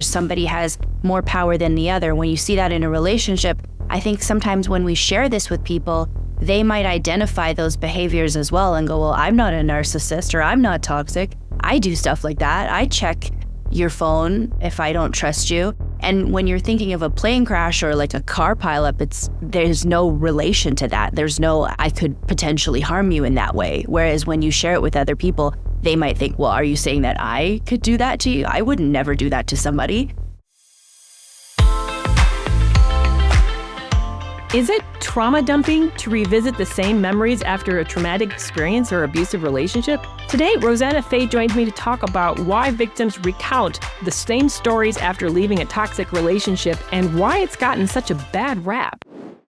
somebody has more power than the other. When you see that in a relationship, I think sometimes when we share this with people, they might identify those behaviors as well and go, well, I'm not a narcissist or I'm not toxic. I do stuff like that. I check your phone if I don't trust you. And when you're thinking of a plane crash or like a car pileup, there's no relation to that. There's no, I could potentially harm you in that way. Whereas when you share it with other people, they might think, well, are you saying that I could do that to you? I would never do that to somebody. Is it trauma dumping to revisit the same memories after a traumatic experience or abusive relationship? Today, Rosanna Fay joins me to talk about why victims recount the same stories after leaving a toxic relationship and why it's gotten such a bad rap.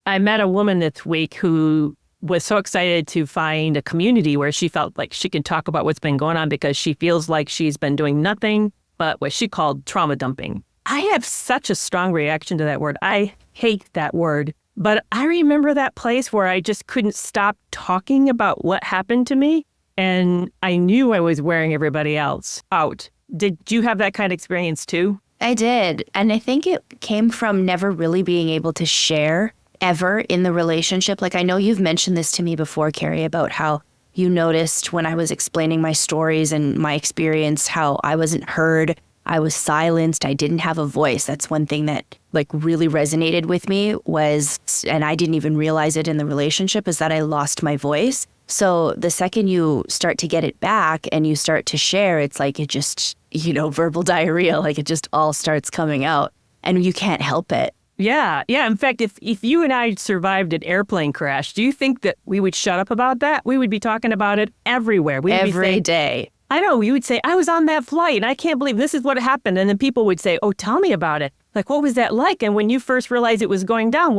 I met a woman this week who was so excited to find a community where she felt like she can talk about what's been going on because she feels like she's been doing nothing but what she called trauma dumping. I have such a strong reaction to that word. I hate that word. But I remember that place where I just couldn't stop talking about what happened to me. And I knew I was wearing everybody else out. Did you have that kind of experience too? I did. And I think it came from never really being able to share ever in the relationship. Like, I know you've mentioned this to me before, Kerry, about how you noticed when I was explaining my stories and my experience, how I wasn't heard. I was silenced. I didn't have a voice. That's one thing that really resonated with me was, and I didn't even realize it in the relationship, is that I lost my voice. So the second you start to get it back and you start to share, it's like it just, verbal diarrhea, like it just all starts coming out and you can't help it. Yeah. In fact, if you and I survived an airplane crash, do you think that we would shut up about that? We would be talking about it everywhere. Every day. I know, you would say, I was on that flight and I can't believe this is what happened. And then people would say, oh, tell me about it. Like, what was that like? And when you first realized it was going down,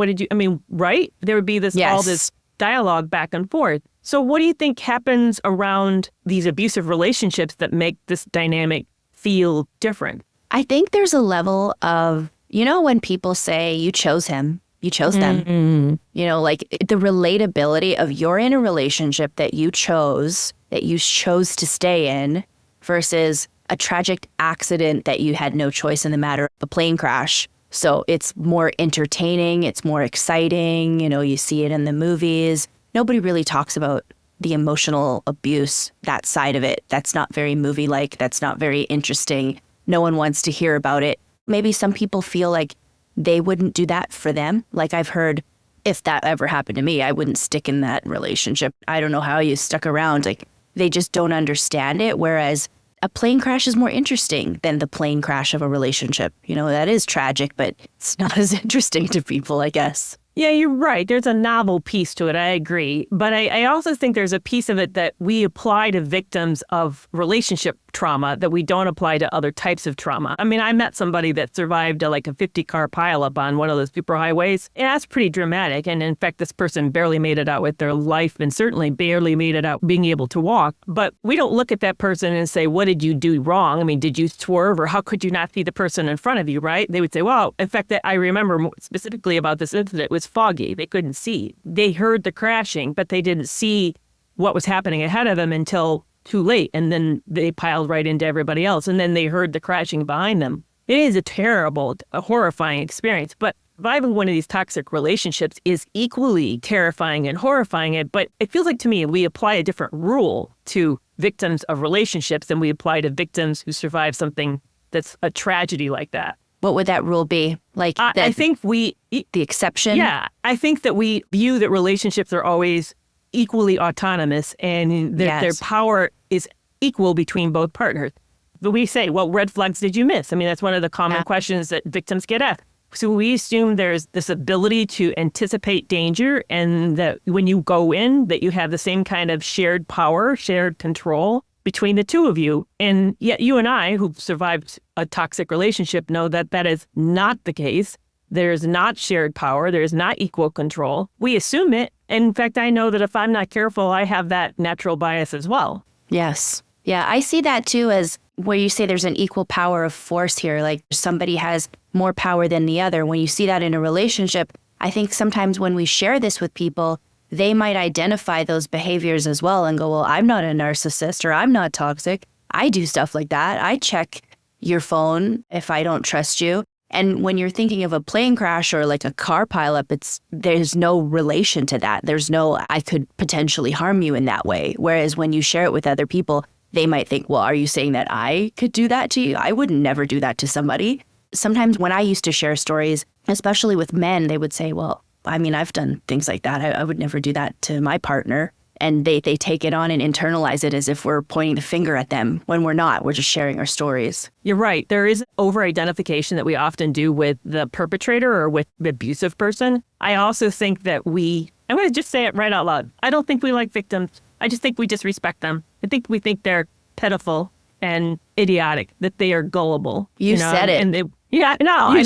right? There would be all this dialogue back and forth. So what do you think happens around these abusive relationships that make this dynamic feel different? I think there's a level of, when people say you chose him, you chose them, like the relatability of you're in a relationship that you chose to stay in versus a tragic accident that you had no choice in the matter, a plane crash. So it's more entertaining. It's more exciting. You see it in the movies. Nobody really talks about the emotional abuse, that side of it. That's not very movie-like. That's not very interesting. No one wants to hear about it. Maybe some people feel like they wouldn't do that for them. Like I've heard, if that ever happened to me, I wouldn't stick in that relationship. I don't know how you stuck around. Like they just don't understand it. Whereas a plane crash is more interesting than the plane crash of a relationship. That is tragic, but it's not as interesting to people, I guess. Yeah, you're right. There's a novel piece to it. I agree. But I also think there's a piece of it that we apply to victims of relationship trauma that we don't apply to other types of trauma. I met somebody that survived a 50-car pileup on one of those superhighways. And that's pretty dramatic. And in fact, this person barely made it out with their life and certainly barely made it out being able to walk. But we don't look at that person and say, what did you do wrong? Did you swerve or how could you not see the person in front of you, right? They would say, well, in fact, I remember more specifically about this incident, it was foggy. They couldn't see. They heard the crashing, but they didn't see what was happening ahead of them until too late. And then they piled right into everybody else. And then they heard the crashing behind them. It is a horrifying experience. But surviving one of these toxic relationships is equally terrifying and horrifying. But it feels like to me, we apply a different rule to victims of relationships than we apply to victims who survive something that's a tragedy like that. What would that rule be? I think the exception? Yeah. I think that we view that relationships are always equally autonomous and their power is equal between both partners. But we say, what red flags did you miss? That's one of the common questions that victims get asked. So we assume there's this ability to anticipate danger and that when you go in, that you have the same kind of shared power, shared control between the two of you. And yet you and I, who've survived a toxic relationship, know that that is not the case. There's not shared power. There's not equal control. We assume it. And in fact, I know that if I'm not careful, I have that natural bias as well. Yes. Yeah, I see that too as where you say there's an equal power of force here, like somebody has more power than the other. When you see that in a relationship, I think sometimes when we share this with people, they might identify those behaviors as well and go, well, I'm not a narcissist or I'm not toxic. I do stuff like that. I check your phone if I don't trust you. And when you're thinking of a plane crash or like a car pileup, there's no relation to that. There's no, I could potentially harm you in that way. Whereas when you share it with other people, they might think, well, are you saying that I could do that to you? I would never do that to somebody. Sometimes when I used to share stories, especially with men, they would say, well, I mean, I've done things like that. I would never do that to my partner. And they take it on and internalize it as if we're pointing the finger at them when we're not. We're just sharing our stories. You're right. There is over-identification that we often do with the perpetrator or with the abusive person. I also think that I'm going to just say it right out loud. I don't think we like victims. I just think we disrespect them. I think we think they're pitiful and idiotic, that they are gullible. You said it. And I know. You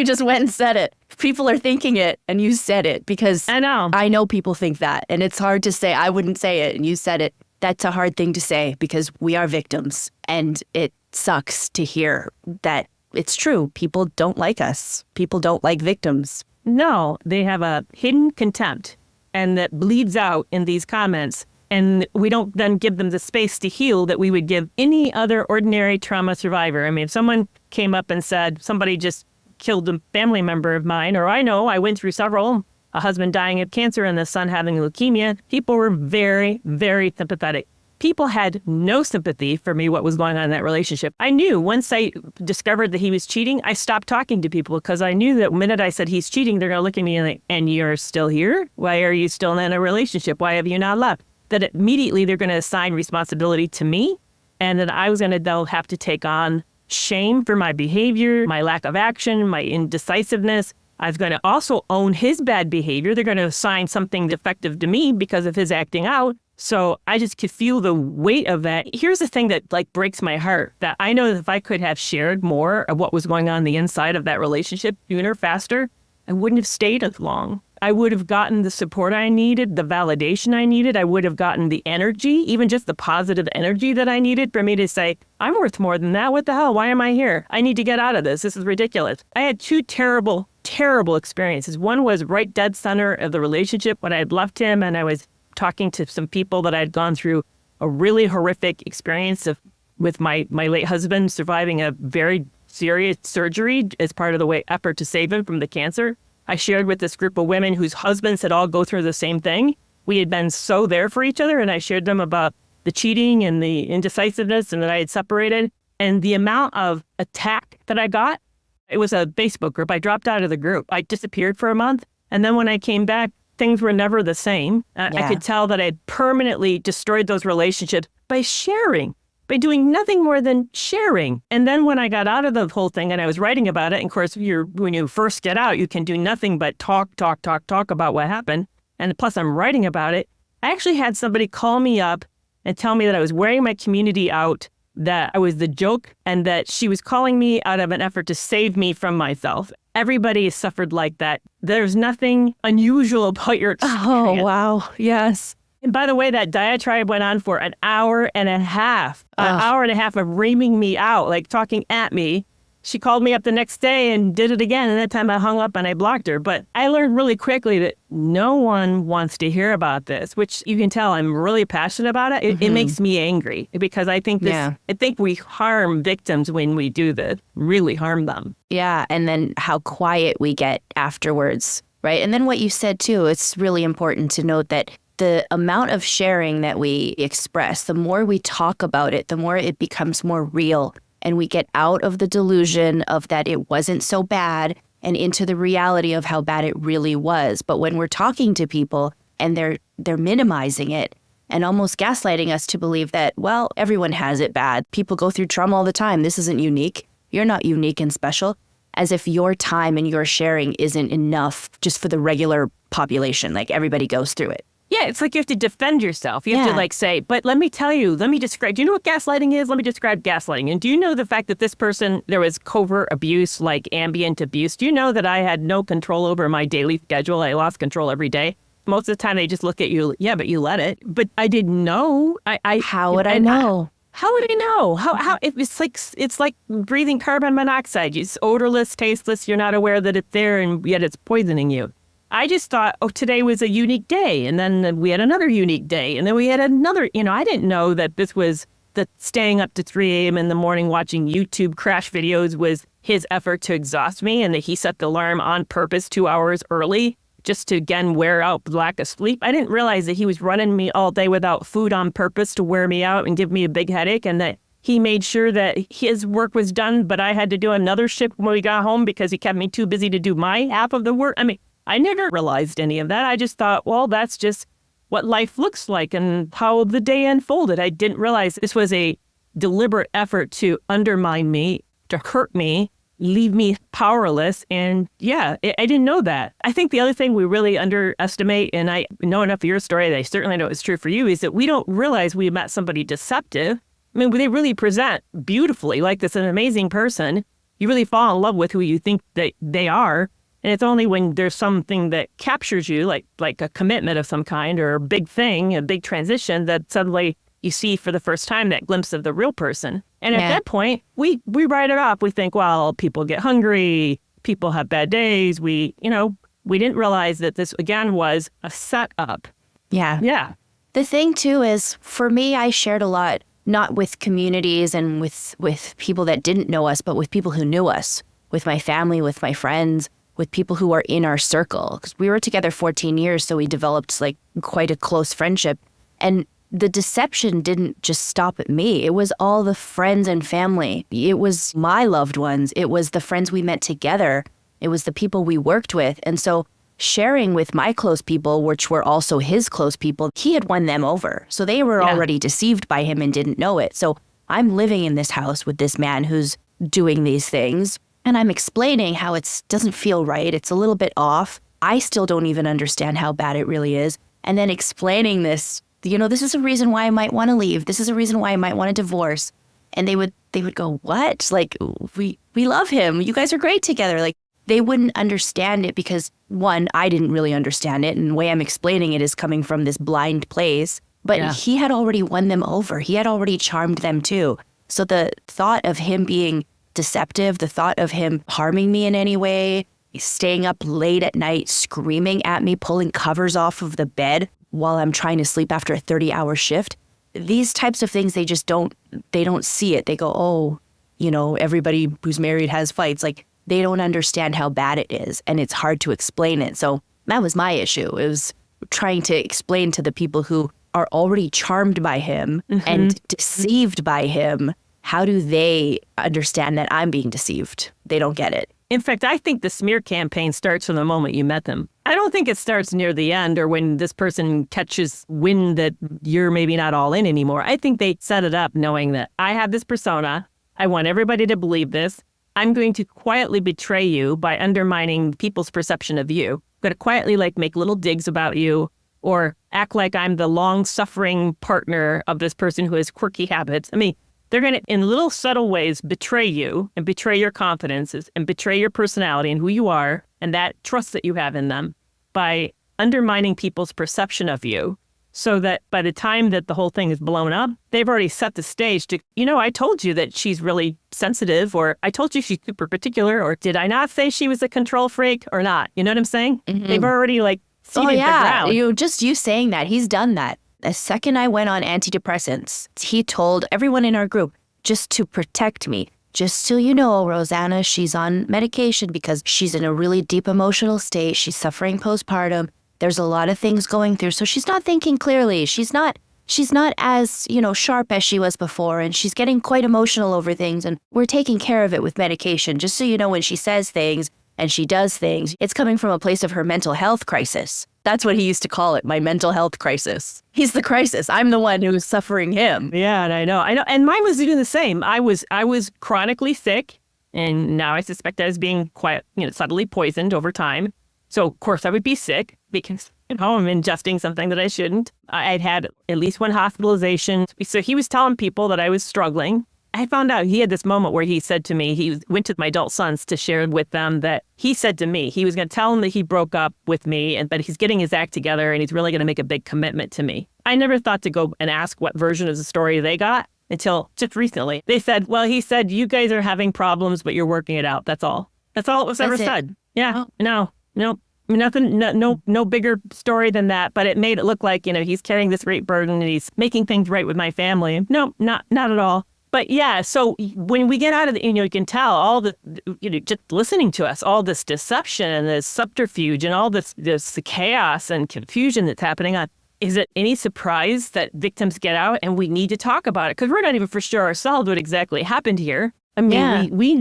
just went and said it. People are thinking it, and you said it because I know people think that, and it's hard to say. I wouldn't say it, and you said it. That's a hard thing to say because we are victims, and it sucks to hear that it's true. People don't like us. People don't like victims. No, they have a hidden contempt, and that bleeds out in these comments. And we don't then give them the space to heal that we would give any other ordinary trauma survivor. I mean, if someone came up and said, somebody just killed a family member of mine, or I went through several, a husband dying of cancer and the son having leukemia, people were very, very sympathetic. People had no sympathy for me, what was going on in that relationship. I knew once I discovered that he was cheating, I stopped talking to people because I knew that the minute I said he's cheating, they're going to look at me and like, and you're still here? Why are you still in a relationship? Why have you not left? That immediately they're going to assign responsibility to me, and that I was going to they'll have to take on shame for my behavior, my lack of action, my indecisiveness. I was going to also own his bad behavior. They're going to assign something defective to me because of his acting out. So I just could feel the weight of that. Here's the thing that breaks my heart, that I know that if I could have shared more of what was going on the inside of that relationship sooner, faster, I wouldn't have stayed as long. I would have gotten the support I needed, the validation I needed. I would have gotten the energy, even just the positive energy that I needed for me to say, I'm worth more than that. What the hell? Why am I here? I need to get out of this. This is ridiculous. I had two terrible, terrible experiences. One was right dead center of the relationship when I had left him and I was talking to some people that I had gone through a really horrific experience with my late husband surviving a very serious surgery as part of the effort to save him from the cancer. I shared with this group of women whose husbands had all go through the same thing. We had been so there for each other, and I shared them about the cheating and the indecisiveness and that I had separated. And the amount of attack that I got, it was a Facebook group. I dropped out of the group. I disappeared for a month. And then when I came back, things were never the same. I could tell that I had permanently destroyed those relationships by sharing, by doing nothing more than sharing. And then when I got out of the whole thing and I was writing about it, and of course, when you first get out, you can do nothing but talk about what happened. And plus I'm writing about it. I actually had somebody call me up and tell me that I was wearing my community out, that I was the joke, and that she was calling me out of an effort to save me from myself. Everybody has suffered like that. There's nothing unusual about your experience. Oh, wow. Yes. And by the way, that diatribe went on for an hour and a half, of reaming me out, talking at me. She called me up the next day and did it again. And that time I hung up and I blocked her. But I learned really quickly that no one wants to hear about this, which you can tell I'm really passionate about it. It makes me angry because I think I think we harm victims when we do this, really harm them. Yeah. And then how quiet we get afterwards, right? And then what you said, too, it's really important to note that the amount of sharing that we express, the more we talk about it, the more it becomes more real. And we get out of the delusion of that it wasn't so bad and into the reality of how bad it really was. But when we're talking to people and they're minimizing it and almost gaslighting us to believe that, well, everyone has it bad. People go through trauma all the time. This isn't unique. You're not unique and special. As if your time and your sharing isn't enough just for the regular population. Like everybody goes through it. Yeah, it's like you have to defend yourself. You have to say, but let me describe, do you know what gaslighting is? Let me describe gaslighting. And do you know the fact that this person, there was covert abuse, like ambient abuse? Do you know that I had no control over my daily schedule? I lost control every day. Most of the time they just look at you, yeah, but you let it. But I didn't know. How would I know? How would I know? How it's like breathing carbon monoxide. It's odorless, tasteless. You're not aware that it's there, and yet it's poisoning you. I just thought, today was a unique day. And then we had another unique day. And then we had another, I didn't know that this was that staying up to 3 a.m. in the morning watching YouTube crash videos was his effort to exhaust me, and that he set the alarm on purpose 2 hours early just to, again, wear out the lack of sleep. I didn't realize that he was running me all day without food on purpose to wear me out and give me a big headache, and that he made sure that his work was done, but I had to do another shift when we got home because he kept me too busy to do my half of the work. I mean, I never realized any of that. I just thought, well, that's just what life looks like and how the day unfolded. I didn't realize this was a deliberate effort to undermine me, to hurt me, leave me powerless. And yeah, I didn't know that. I think the other thing we really underestimate, and I know enough of your story that I certainly know it's true for you, is that we don't realize we met somebody deceptive. I mean, they really present beautifully like this, an amazing person. You really fall in love with who you think that they are. And it's only when there's something that captures you, like a commitment of some kind or a big thing, a big transition, that suddenly you see for the first time that glimpse of the real person. And at that point, we write it off. We think, well, people get hungry, people have bad days. We didn't realize that this, again, was a setup. Yeah. Yeah. The thing, too, is for me, I shared a lot, not with communities and with people that didn't know us, but with people who knew us, with my family, with my friends, with people who are in our circle. Because we were together 14 years, so we developed like quite a close friendship. And the deception didn't just stop at me. It was all the friends and family. It was my loved ones. It was the friends we met together. It was the people we worked with. And so sharing with my close people, which were also his close people, he had won them over. So they were already deceived by him and didn't know it. So I'm living in this house with this man who's doing these things, and I'm explaining how it doesn't feel right. It's a little bit off. I still don't even understand how bad it really is. And then explaining this, this is a reason why I might want to leave. This is a reason why I might want a divorce. And they would go, what? Like, we love him. You guys are great together. Like, they wouldn't understand it because, one, I didn't really understand it. And the way I'm explaining it is coming from this blind place. But he had already won them over. He had already charmed them too. So the thought of him being deceptive, the thought of him harming me in any way, staying up late at night, screaming at me, pulling covers off of the bed while I'm trying to sleep after a 30-hour shift. These types of things, they don't see it. They go, oh, everybody who's married has fights. Like, they don't understand how bad it is, and it's hard to explain it. So that was my issue. It was trying to explain to the people who are already charmed by him and deceived by him, how do they understand that I'm being deceived? They don't get it. In fact, I think the smear campaign starts from the moment you met them. I don't think it starts near the end or when this person catches wind that you're maybe not all in anymore. I think they set it up knowing that I have this persona. I want everybody to believe this. I'm going to quietly betray you by undermining people's perception of you. I'm going to quietly make little digs about you or act like I'm the long-suffering partner of this person who has quirky habits. I mean, they're going to, in little subtle ways, betray you and betray your confidences and betray your personality and who you are and that trust that you have in them by undermining people's perception of you. So that by the time that the whole thing is blown up, they've already set the stage to, I told you that she's really sensitive, or I told you she's super particular, or did I not say she was a control freak or not? You know what I'm saying? Mm-hmm. They've already seeded the ground. You saying that, he's done that. The second I went on antidepressants, he told everyone in our group, just to protect me, just so you know, Rosanna, she's on medication because she's in a really deep emotional state. She's suffering postpartum. There's a lot of things going through. So she's not thinking clearly. She's not as, sharp as she was before. And she's getting quite emotional over things. And we're taking care of it with medication. Just so you know, when she says things and she does things, it's coming from a place of her mental health crisis. That's what he used to call it, my mental health crisis. He's the crisis. I'm the one who's suffering him. Yeah, and I know. And mine was doing the same. I was chronically sick. And now I suspect I was being quite, subtly poisoned over time. So, of course, I would be sick because, I'm ingesting something that I shouldn't. I'd had at least one hospitalization. So he was telling people that I was struggling. I found out he had this moment where he said to me, he went to my adult sons to share with them that he said to me, he was going to tell them that he broke up with me, but he's getting his act together and he's really going to make a big commitment to me. I never thought to go and ask what version of the story they got until just recently. They said, well, he said, you guys are having problems, but you're working it out. That's all. That's all it was ever said. Yeah. No. Nothing, no bigger story than that. But it made it look like, he's carrying this great burden and he's making things right with my family. No, not at all. But yeah, so when we get out of the, you can tell all the, just listening to us, all this deception and this subterfuge and all this chaos and confusion that's happening on. Is it any surprise that victims get out and we need to talk about it? Because we're not even for sure ourselves what exactly happened here. I mean, we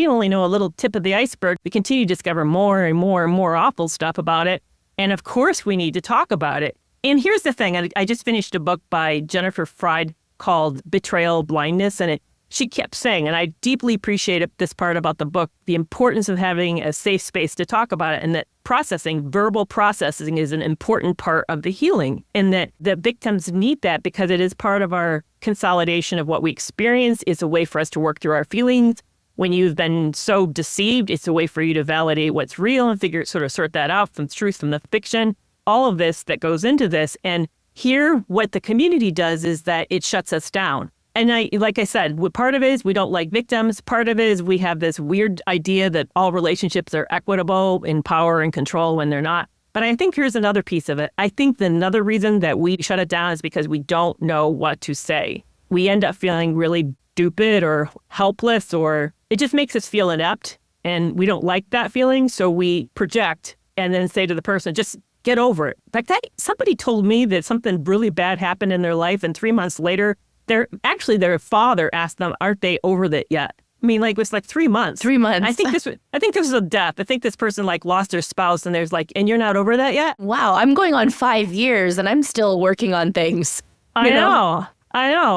only know a little tip of the iceberg. We continue to discover more and more and more awful stuff about it. And of course, we need to talk about it. And here's the thing. I just finished a book by Jennifer Fried called Betrayal Blindness. And she kept saying, and I deeply appreciate this part about the book, the importance of having a safe space to talk about it, and that verbal processing is an important part of the healing, and that the victims need that because it is part of our consolidation of what we experience. It's a way for us to work through our feelings. When you've been so deceived, it's a way for you to validate what's real and sort that out from truth from the fiction. All of this that goes into this. And here, what the community does is that it shuts us down. And like I said, part of it is we don't like victims. Part of it is we have this weird idea that all relationships are equitable in power and control when they're not. But I think here's another piece of it. I think another reason that we shut it down is because we don't know what to say. We end up feeling really stupid or helpless, or it just makes us feel inept. And we don't like that feeling. So we project and then say to the person, just get over it. In fact, somebody told me that something really bad happened in their life, and 3 months later, their father asked them, aren't they over that yet? I mean, it was 3 months. 3 months. I think this was a death. I think this person lost their spouse, and there's and you're not over that yet? Wow, I'm going on 5 years and I'm still working on things. I know.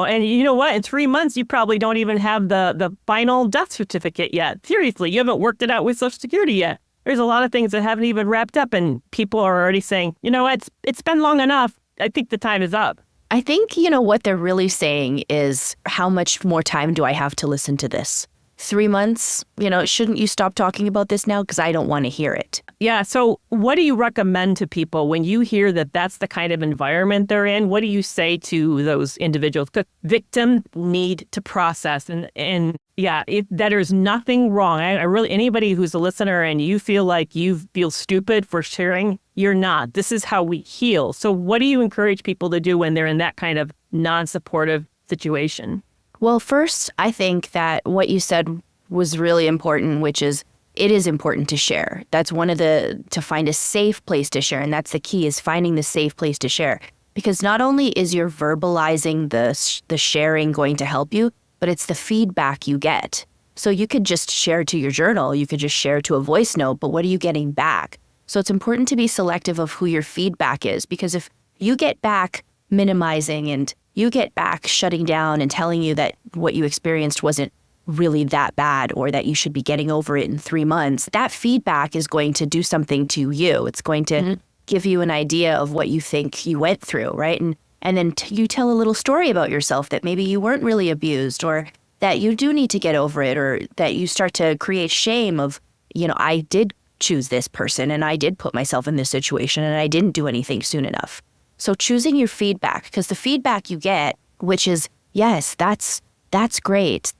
And you know what? In 3 months, you probably don't even have the final death certificate yet. Seriously, you haven't worked it out with Social Security yet. There's a lot of things that haven't even wrapped up, and people are already saying, it's been long enough. I think the time is up. I think, what they're really saying is, how much more time do I have to listen to this? 3 months? Shouldn't you stop talking about this now? Because I don't want to hear it. Yeah. So what do you recommend to people when you hear that that's the kind of environment they're in? What do you say to those individuals? Because victims need to process and yeah, that there's nothing wrong. I really, anybody who's a listener and you feel like you feel stupid for sharing, you're not. This is how we heal. So what do you encourage people to do when they're in that kind of non-supportive situation? Well, first, I think that what you said was really important, which is it is important to share. That's to find a safe place to share. And that's the key, is finding the safe place to share. Because not only is your verbalizing the sharing going to help you, but it's the feedback you get. So you could just share to your journal, you could just share to a voice note, but what are you getting back? So it's important to be selective of who your feedback is, because if you get back minimizing and you get back shutting down and telling you that what you experienced wasn't really that bad, or that you should be getting over it in 3 months, that feedback is going to do something to you. It's going to give you an idea of what you think you went through, right? And then you tell a little story about yourself that maybe you weren't really abused, or that you do need to get over it, or that you start to create shame of, I did choose this person and I did put myself in this situation and I didn't do anything soon enough. So choosing your feedback, because the feedback you get, which is, yes, that's great.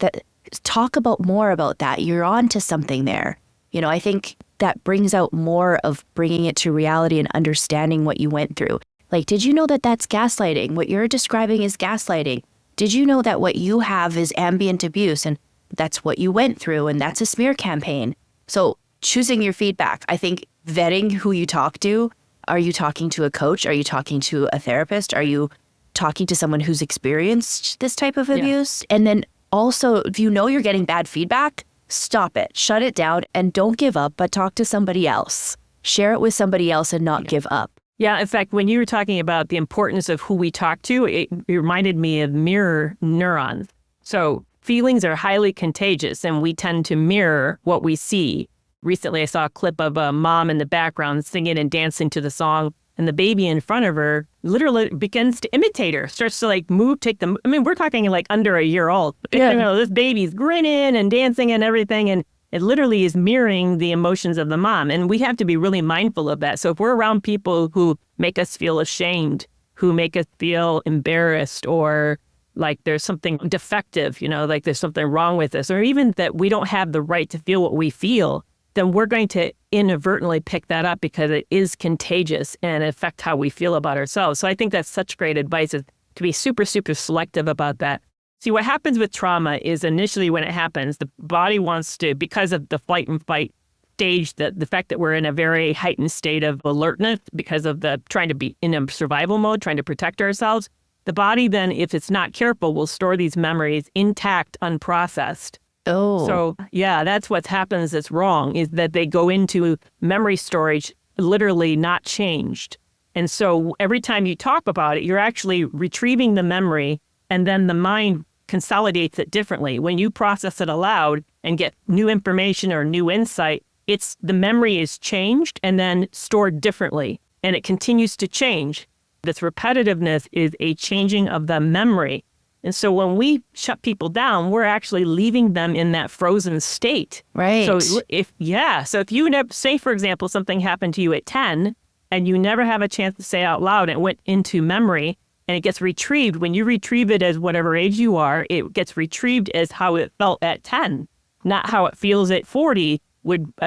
Talk about more about that. You're on to something there. I think that brings out more of bringing it to reality and understanding what you went through. Did you know that that's gaslighting? What you're describing is gaslighting. Did you know that what you have is ambient abuse, and that's what you went through, and that's a smear campaign? So choosing your feedback, I think vetting who you talk to. Are you talking to a coach? Are you talking to a therapist? Are you talking to someone who's experienced this type of abuse? Yeah. And then also, if you know you're getting bad feedback, stop it, shut it down, and don't give up, but talk to somebody else. Share it with somebody else and not give up. Yeah, in fact, when you were talking about the importance of who we talk to, it reminded me of mirror neurons. So feelings are highly contagious, and we tend to mirror what we see. Recently, I saw a clip of a mom in the background singing and dancing to the song, and the baby in front of her literally begins to imitate her, starts to move, we're talking under a year old. Yeah. This baby's grinning and dancing and everything, and it literally is mirroring the emotions of the mom. And we have to be really mindful of that. So if we're around people who make us feel ashamed, who make us feel embarrassed, or there's something defective, there's something wrong with us, or even that we don't have the right to feel what we feel, then we're going to inadvertently pick that up because it is contagious and affect how we feel about ourselves. So I think that's such great advice, is to be super, super selective about that. See, what happens with trauma is initially when it happens, the body wants to, because of the flight and fight stage, the fact that we're in a very heightened state of alertness because of the trying to be in a survival mode, trying to protect ourselves, the body then, if it's not careful, will store these memories intact, unprocessed. Oh. So, yeah, that's what happens that's wrong, is that they go into memory storage literally not changed. And so every time you talk about it, you're actually retrieving the memory, and then the mind consolidates it differently. When you process it aloud and get new information or new insight, the memory is changed and then stored differently, and it continues to change. This repetitiveness is a changing of the memory. And so when we shut people down, we're actually leaving them in that frozen state. Right. So if you never, say, for example, something happened to you at 10 and you never have a chance to say out loud, and it went into memory and it gets retrieved, when you retrieve it as whatever age you are, it gets retrieved as how it felt at 10, not how it feels at 40,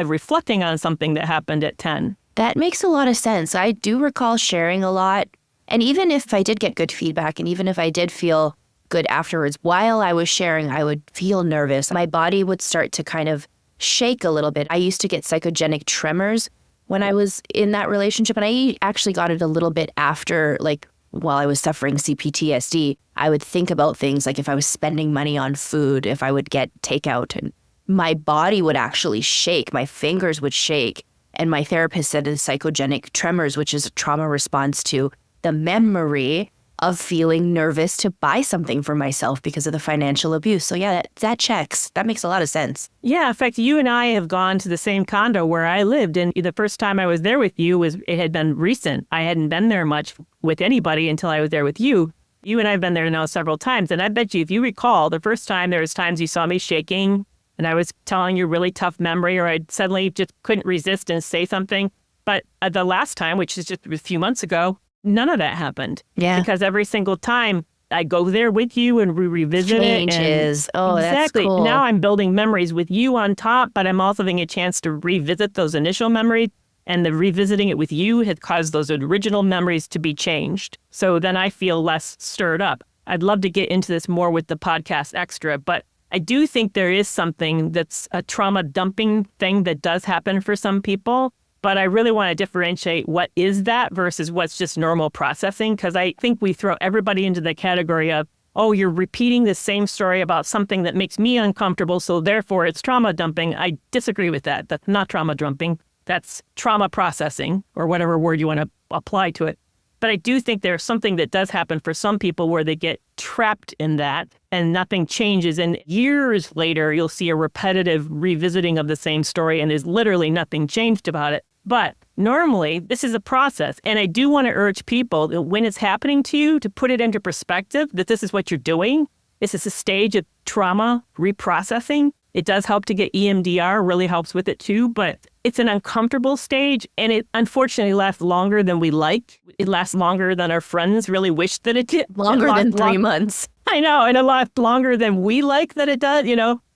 reflecting on something that happened at 10. That makes a lot of sense. I do recall sharing a lot. And even if I did get good feedback, and even if I did feel good afterwards, while I was sharing, I would feel nervous. My body would start to kind of shake a little bit. I used to get psychogenic tremors when I was in that relationship. And I actually got it a little bit after, like, while I was suffering CPTSD. I would think about things like if I was spending money on food, if I would get takeout, and my body would actually shake. My fingers would shake. And my therapist said it's psychogenic tremors, which is a trauma response to the memory of feeling nervous to buy something for myself because of the financial abuse. So yeah, that checks. That makes a lot of sense. Yeah, in fact, you and I have gone to the same condo where I lived, and the first time I was there with you it had been recent. I hadn't been there much with anybody until I was there with you. You and I have been there now several times, and I bet you, if you recall, the first time there was times you saw me shaking, and I was telling you really tough memory, or I suddenly just couldn't resist and say something. But the last time, which is just a few months ago, none of that happened. Yeah. Because every single time I go there with you and we revisit Changes. it. Oh, exactly. That's cool. Now I'm building memories with you on top, but I'm also having a chance to revisit those initial memories. And the revisiting it with you has caused those original memories to be changed. So then I feel less stirred up. I'd love to get into this more with the podcast extra, but I do think there is something that's a trauma dumping thing that does happen for some people. But I really want to differentiate what is that versus what's just normal processing, because I think we throw everybody into the category of, oh, you're repeating the same story about something that makes me uncomfortable, so therefore it's trauma dumping. I disagree with that. That's not trauma dumping. That's trauma processing, or whatever word you want to apply to it. But I do think there's something that does happen for some people where they get trapped in that and nothing changes. And years later, you'll see a repetitive revisiting of the same story and there's literally nothing changed about it. But normally, this is a process. And I do want to urge people that when it's happening to you, to put it into perspective, that this is what you're doing. This is a stage of trauma reprocessing. It does help to get EMDR, really helps with it too, but it's an uncomfortable stage, and it unfortunately lasts longer than we like. It lasts longer than our friends really wish that it did. Longer than 3 months. I know, and it lasts longer than we like that it does,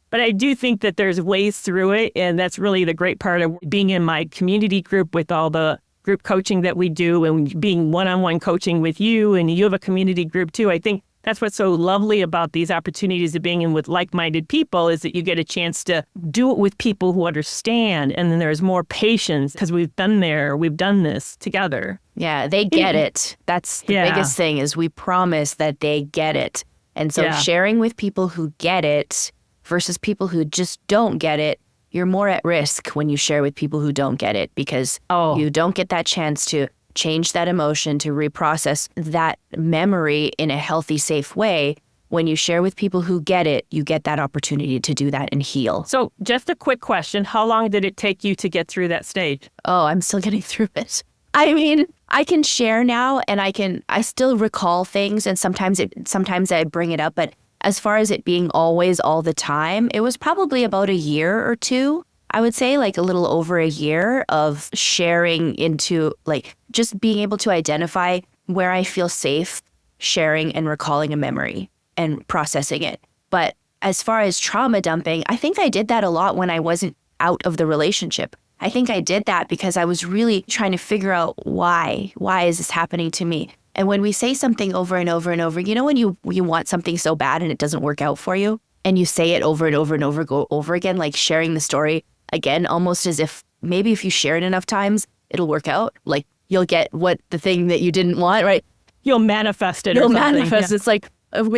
But I do think that there's ways through it, and that's really the great part of being in my community group with all the group coaching that we do, and being one-on-one coaching with you, and you have a community group too. I think that's what's so lovely about these opportunities of being in with like-minded people, is that you get a chance to do it with people who understand. And then there's more patience because we've been there, we've done this together. Yeah, they get it. That's the biggest thing, is we promise that they get it. And so sharing with people who get it versus people who just don't get it, you're more at risk when you share with people who don't get it, because you don't get that chance to change that emotion, to reprocess that memory in a healthy, safe way. When you share with people who get it, you get that opportunity to do that and heal. So just a quick question. How long did it take you to get through that stage? Oh, I'm still getting through it. I mean, I can share now, and I still recall things, and sometimes I bring it up, but as far as it being always all the time, it was probably about a year or two. I would say like a little over a year of sharing into, like, just being able to identify where I feel safe sharing and recalling a memory and processing it. But as far as trauma dumping, I think I did that a lot when I wasn't out of the relationship. I think I did that because I was really trying to figure out why is this happening to me? And when we say something over and over and over, when you want something so bad and it doesn't work out for you, and you say it over and over and over again, like sharing the story again, almost as if maybe if you share it enough times, it'll work out. Like you'll get the thing that you didn't want, right? You'll manifest it. You'll manifest. Yeah. It's like,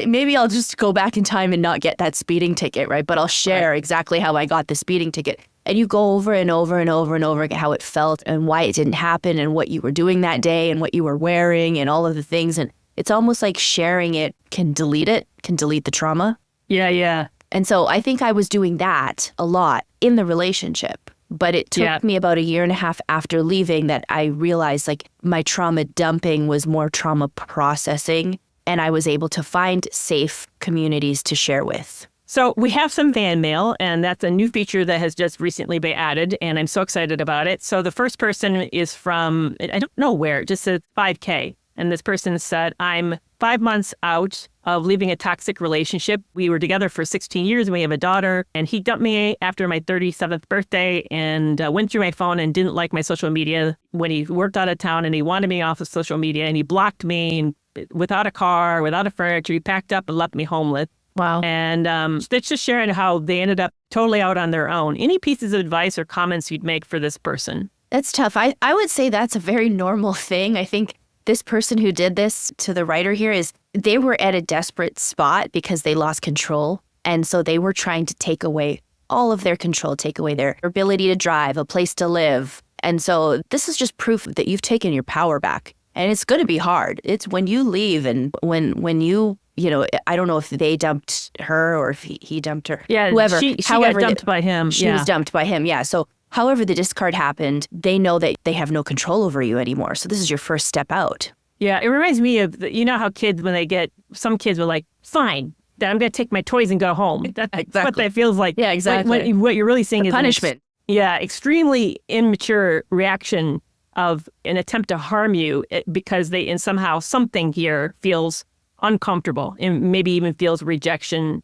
maybe I'll just go back in time and not get that speeding ticket, right? But I'll share exactly how I got the speeding ticket. And you go over and over and over and over again how it felt and why it didn't happen and what you were doing that day and what you were wearing and all of the things. And it's almost like sharing it can delete the trauma. Yeah. And so I think I was doing that a lot in the relationship. But it took me about 1.5 years after leaving that I realized like my trauma dumping was more trauma processing. And I was able to find safe communities to share with. So we have some fan mail, and that's a new feature that has just recently been added, and I'm so excited about it. So the first person is from, I don't know where, it just says 5K. And this person said, I'm 5 months out of leaving a toxic relationship. We were together for 16 years, and we have a daughter. And he dumped me after my 37th birthday and went through my phone and didn't like my social media when he worked out of town, and he wanted me off of social media, and he blocked me and without a car, without a furniture. He packed up and left me homeless. Wow. And it's just sharing how they ended up totally out on their own. Any pieces of advice or comments you'd make for this person? That's tough. I would say that's a very normal thing. I think this person who did this to the writer here they were at a desperate spot because they lost control. And so they were trying to take away all of their control, take away their ability to drive, a place to live. And so this is just proof that you've taken your power back. And it's going to be hard. It's when you leave and when you I don't know if they dumped her or if he dumped her. Yeah, whoever. She got dumped by him. She was dumped by him, yeah. So however the discard happened, they know that they have no control over you anymore. So this is your first step out. Yeah, it reminds me of, how kids, when some kids were like, fine, then I'm going to take my toys and go home. That's exactly what that feels like. Yeah, exactly. What you're really seeing is punishment. Extremely immature reaction of an attempt to harm you because somehow something here feels uncomfortable and maybe even feels rejecting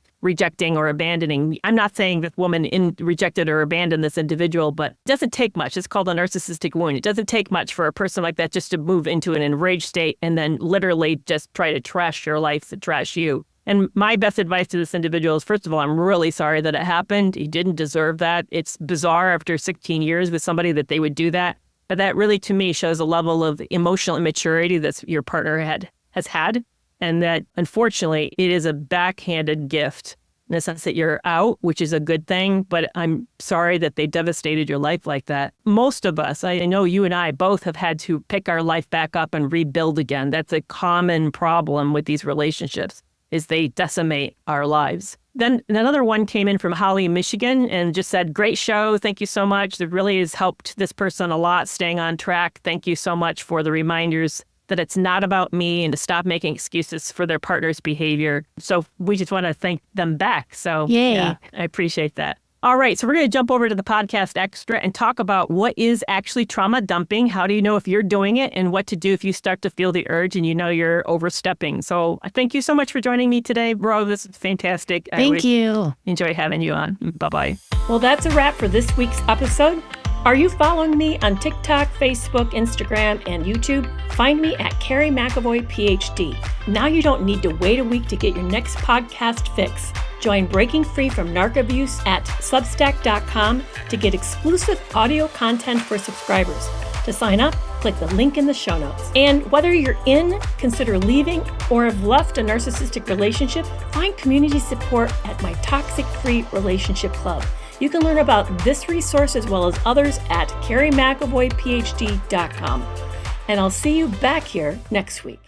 or abandoning. I'm not saying this woman rejected or abandoned this individual, but it doesn't take much. It's called a narcissistic wound. It doesn't take much for a person like that just to move into an enraged state and then literally just try to trash your life, to trash you. And my best advice to this individual is, first of all, I'm really sorry that it happened. He didn't deserve that. It's bizarre after 16 years with somebody that they would do that. But that really, to me, shows a level of emotional immaturity that your partner has had. And that, unfortunately, it is a backhanded gift in the sense that you're out, which is a good thing. But I'm sorry that they devastated your life like that. Most of us, I know you and I both have had to pick our life back up and rebuild again. That's a common problem with these relationships, is they decimate our lives. Then another one came in from Holly, Michigan, and just said, great show. Thank you so much. It really has helped this person a lot, staying on track. Thank you so much for the reminders that it's not about me and to stop making excuses for their partner's behavior. So we just want to thank them back. So yay. Yeah, I appreciate that. All right, so we're going to jump over to the podcast extra and talk about what is actually trauma dumping. How do you know if you're doing it, and what to do if you start to feel the urge and you're overstepping. So I thank you so much for joining me today, bro. This is fantastic. Thank you. Enjoy having you on. Bye-bye. Well, that's a wrap for this week's episode. Are you following me on TikTok, Facebook, Instagram, and YouTube? Find me at Kerry McAvoy, Ph.D. Now you don't need to wait a week to get your next podcast fix. Join Breaking Free from Narc Abuse at Substack.com to get exclusive audio content for subscribers. To sign up, click the link in the show notes. And whether you're in, consider leaving, or have left a narcissistic relationship, find community support at my Toxic Free Relationship Club. You can learn about this resource as well as others at KerryMcAvoyPhD.com. And I'll see you back here next week.